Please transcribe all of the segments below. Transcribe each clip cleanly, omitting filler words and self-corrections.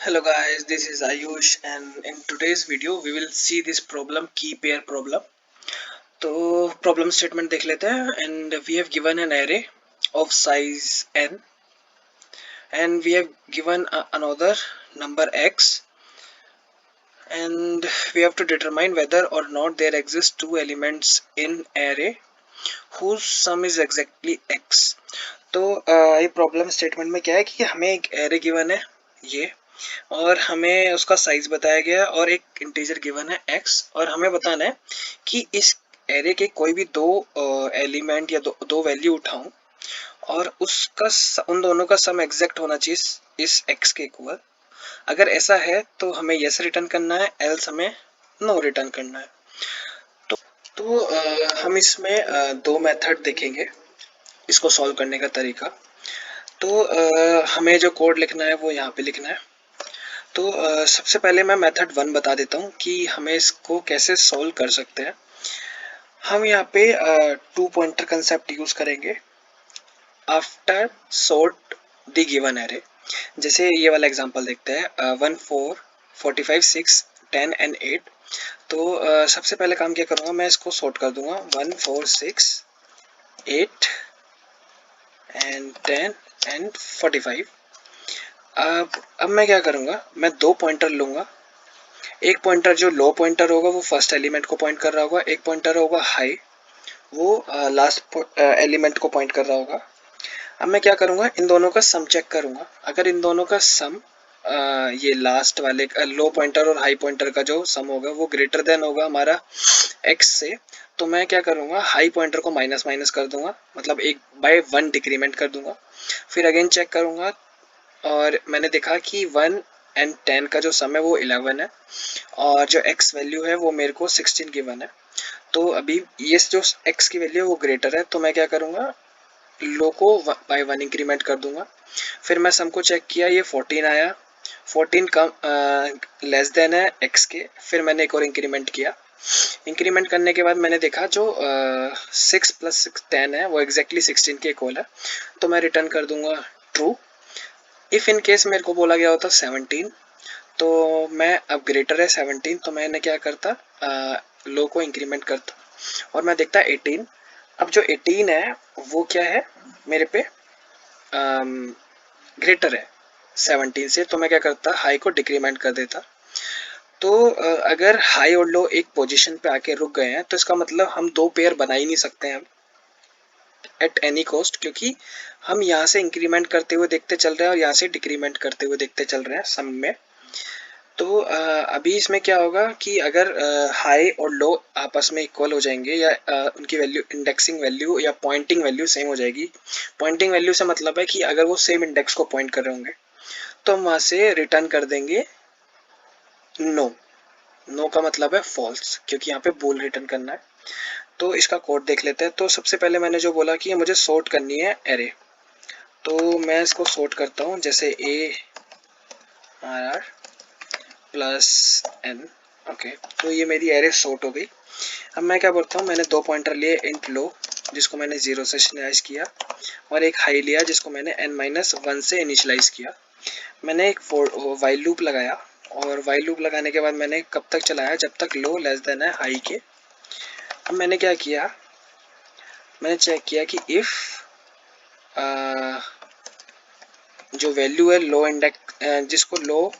Hello guys, this is Ayush and in today's video we will see this problem key pair problem. तो problem statement देख लेते हैं and we have given an array of size n and we have given another number x and we have to determine whether or not there exist two elements in array whose sum is exactly x. तो ये problem statement में क्या है कि हमें एक array given है ये और हमें उसका साइज बताया गया है और एक इंटीजर गिवन है x और हमें बताना है कि इस एरे के कोई भी दो एलिमेंट या दो वैल्यू उठाऊं और उसका उन दोनों का सम एग्जैक्ट होना चाहिए इस x के इक्वल। अगर ऐसा है तो हमें यस रिटर्न करना है, एल्स हमें नो रिटर्न करना है। तो हम इसमें दो मेथड देखेंगे इसको सॉल्व करने का तरीका। तो हमें जो कोड लिखना है वो यहाँ पे लिखना है। तो सबसे पहले मैं मेथड 1 बता देता हूँ कि हमें इसको कैसे सॉल्व कर सकते हैं। हम यहाँ पे टू पॉइंटर कंसेप्ट यूज करेंगे after sort the given array. जैसे ये वाला एग्जांपल देखते हैं 1 4 45 6 10 एंड 8। तो सबसे पहले काम क्या करूँगा, मैं इसको सॉर्ट कर दूंगा 1 4 6 8 एंड 10 एंड 45। अब मैं क्या करूँगा, मैं दो पॉइंटर लूँगा। एक पॉइंटर जो लो पॉइंटर होगा वो फर्स्ट एलिमेंट को पॉइंट कर रहा होगा, एक पॉइंटर होगा हाई वो लास्ट एलिमेंट को पॉइंट कर रहा होगा। अब मैं क्या करूँगा, इन दोनों का सम चेक करूँगा। अगर इन दोनों का सम ये लास्ट वाले लो पॉइंटर और हाई पॉइंटर का जो सम होगा वो ग्रेटर देन होगा हमारा x से, तो मैं क्या करूँगा, हाई पॉइंटर को माइनस माइनस कर दूंगा, मतलब एक बाय 1 डिक्रीमेंट कर दूंगा। फिर अगेन चेक करूँगा और मैंने देखा कि 1 एंड 10 का जो सम है वो 11 है और जो x वैल्यू है वो मेरे को 16 गिवन है। तो अभी ये जो x की वैल्यू है वो ग्रेटर है, तो मैं क्या करूँगा, लो को बाय 1 इंक्रीमेंट कर दूंगा। फिर मैं सम को चेक किया, ये 14 आया, 14 कम लेस देन है x के। फिर मैंने एक और इंक्रीमेंट किया, इंक्रीमेंट करने के बाद मैंने देखा जो 6 प्लस 6 10 है वो एग्जैक्टली 16 के इक्वल है, तो मैं रिटर्न कर दूंगा ट्रू। इफ इन केस मेरे को बोला गया होता 17, तो मैं अब ग्रेटर है 17 तो मैंने क्या करता, लो को इंक्रीमेंट करता और मैं देखता 18। अब जो 18 है वो क्या है मेरे पे ग्रेटर है 17 से, तो मैं क्या करता, हाई को डिक्रीमेंट कर देता। तो अगर हाई और लो एक पोजीशन पे आके रुक गए हैं तो इसका मतलब हम दो पेयर बना ही नहीं सकते हैं एट एनी कॉस्ट, क्योंकि हम यहाँ से इंक्रीमेंट करते हुए देखते चल रहे हैं और यहाँ से डिक्रीमेंट करते हुए देखते चल रहे हैं सम में। तो अभी इसमें क्या होगा कि अगर हाई और लो आपस में इक्वल हो जाएंगे या उनकी वैल्यू इंडेक्सिंग वैल्यू या पॉइंटिंग वैल्यू सेम हो जाएगी। पॉइंटिंग वैल्यू से मतलब है कि अगर वो सेम इंडेक्स को पॉइंट कर रहे होंगे तो हम वहाँ से रिटर्न कर देंगे नो। नो का मतलब है फॉल्स, क्योंकि यहाँ पे बूल रिटर्न करना है। तो इसका कोड देख लेते हैं। तो सबसे पहले मैंने जो बोला कि मुझे सॉर्ट करनी है एरे, तो मैं इसको सॉर्ट करता हूँ जैसे A R R plus N. Okay, तो ये मेरी एरे सॉर्ट हो गई। अब मैं क्या बोलता हूँ, मैंने दो पॉइंटर लिए, इंट लो जिसको मैंने 0 से इनिशियलाइज किया और एक हाई लिया जिसको मैंने n-1 से इनिशियलाइज किया। मैंने एक वाइल लूप लगाया और वाइल लूप लगाने के बाद मैंने कब तक चलाया, जब तक लो लेस देन है हाई के। अब मैंने क्या किया, मैंने चेक किया कि इफ जो वैल्यू है लो इंडेक्स, जिसको लो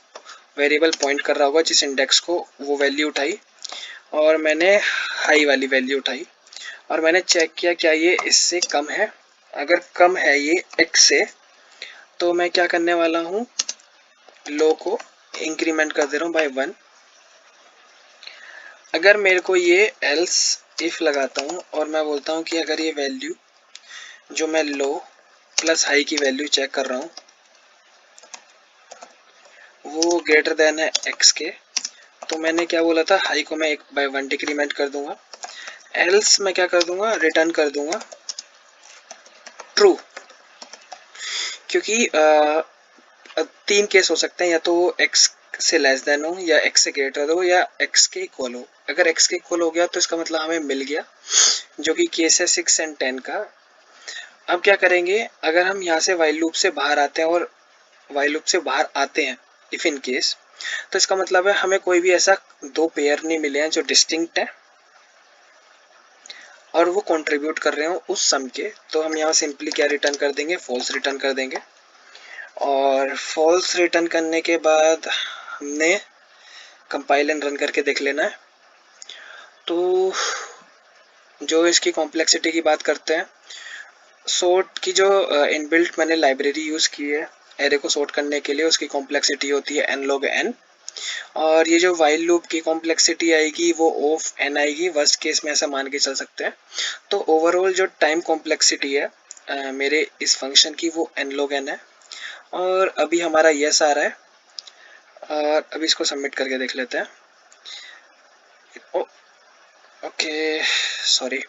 वेरिएबल पॉइंट कर रहा होगा जिस इंडेक्स को, वो वैल्यू उठाई और मैंने हाई वाली वैल्यू उठाई और मैंने चेक किया क्या ये इससे कम है। अगर कम है ये x से, तो मैं क्या करने वाला हूँ, लो को इंक्रीमेंट कर दे रहा हूँ बाय 1। अगर मेरे को ये एल्स इफ लगाता हूँ और मैं बोलता हूँ कि अगर ये वैल्यू जो मैं लो प्लस हाई की वैल्यू चेक कर रहा हूँ वो ग्रेटर देन है x के, तो मैंने क्या बोला था, हाई को मैं एक बाय 1 डिक्रीमेंट कर दूंगा। एल्स मैं क्या कर दूंगा, रिटर्न कर दूंगा ट्रू, क्योंकि तीन केस हो सकते हैं, या तो x से लेस देन हो या x से ग्रेटर हो या x के इक्वल हो। अगर x के इक्वल हो गया तो इसका मतलब हमें मिल गया, जो कि केस है 6 एंड 10 का। अब क्या करेंगे, अगर हम यहाँ से वाइल लूप से बाहर आते हैं और वाइल लूप से बाहर आते हैं इफ इन केस, तो इसका मतलब है हमें कोई भी ऐसा दो पेयर नहीं मिले हैं जो डिस्टिंक्ट है और वो कंट्रीब्यूट कर रहे हो उस सम के, तो हम यहाँ सिंपली क्या रिटर्न कर देंगे, फॉल्स रिटर्न कर देंगे। और फॉल्स रिटर्न करने के बाद हमने कंपाइल एंड रन करके देख लेना है। तो जो इसकी कॉम्प्लेक्सिटी की बात करते हैं, सॉर्ट की जो इनबिल्ट मैंने लाइब्रेरी यूज़ की है एरे को सॉर्ट करने के लिए, उसकी कॉम्प्लेक्सिटी होती है n log n। और ये जो वाइल लूप की कॉम्प्लेक्सिटी आएगी वो ऑफ n आएगी, वर्स्ट केस में ऐसा मान के चल सकते हैं। तो ओवरऑल जो टाइम कॉम्प्लेक्सिटी है मेरे इस फंक्शन की वो n log n है। और अभी हमारा यस आ रहा है और अभी इसको सबमिट करके देख लेते हैं। ओके, सॉरी,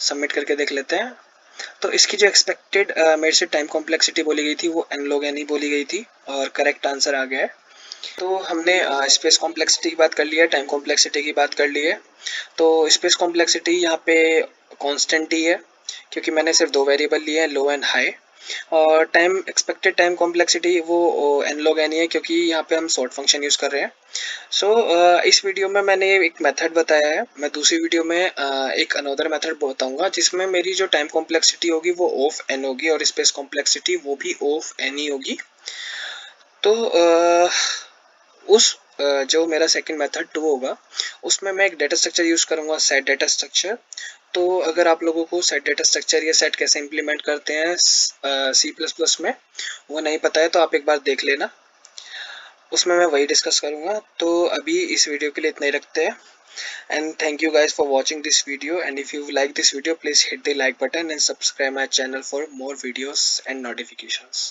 सबमिट करके देख लेते हैं। तो इसकी जो एक्सपेक्टेड मेरे से टाइम कॉम्प्लेक्सिटी बोली गई थी वो n log n ही बोली गई थी और करेक्ट आंसर आ गया है। तो हमने स्पेस कॉम्प्लेक्सिटी की बात कर ली है, टाइम कॉम्प्लेक्सिटी की बात कर ली है। तो स्पेस कॉम्प्लेक्सिटी यहाँ पे कांस्टेंट ही है क्योंकि मैंने सिर्फ दो वेरिएबल लिए हैं, लो एंड हाई। और टाइम एक्सपेक्टेड टाइम कॉम्प्लेक्सिटी वो n log n ही है क्योंकि यहाँ पे हम सॉर्ट फंक्शन यूज़ कर रहे हैं। इस वीडियो में मैंने एक मेथड बताया है, मैं दूसरी वीडियो में एक अनदर मेथड बताऊंगा जिसमें मेरी जो टाइम कॉम्प्लेक्सिटी होगी वो ऑफ n होगी और स्पेस कॉम्प्लेक्सिटी वो भी ऑफ n ही होगी। तो जो मेरा सेकंड मेथड 2 होगा उसमें मैं एक डेटा स्ट्रक्चर यूज़ करूँगा, सेट डेटा स्ट्रक्चर। तो अगर आप लोगों को सेट डेटा स्ट्रक्चर या सेट कैसे इम्प्लीमेंट करते हैं C++ में वो नहीं पता है तो आप एक बार देख लेना, उसमें मैं वही डिस्कस करूँगा। तो अभी इस वीडियो के लिए इतना ही रखते हैं। And thank you guys for watching this video, and if you like this video please hit the like button and subscribe my channel for more videos and notifications.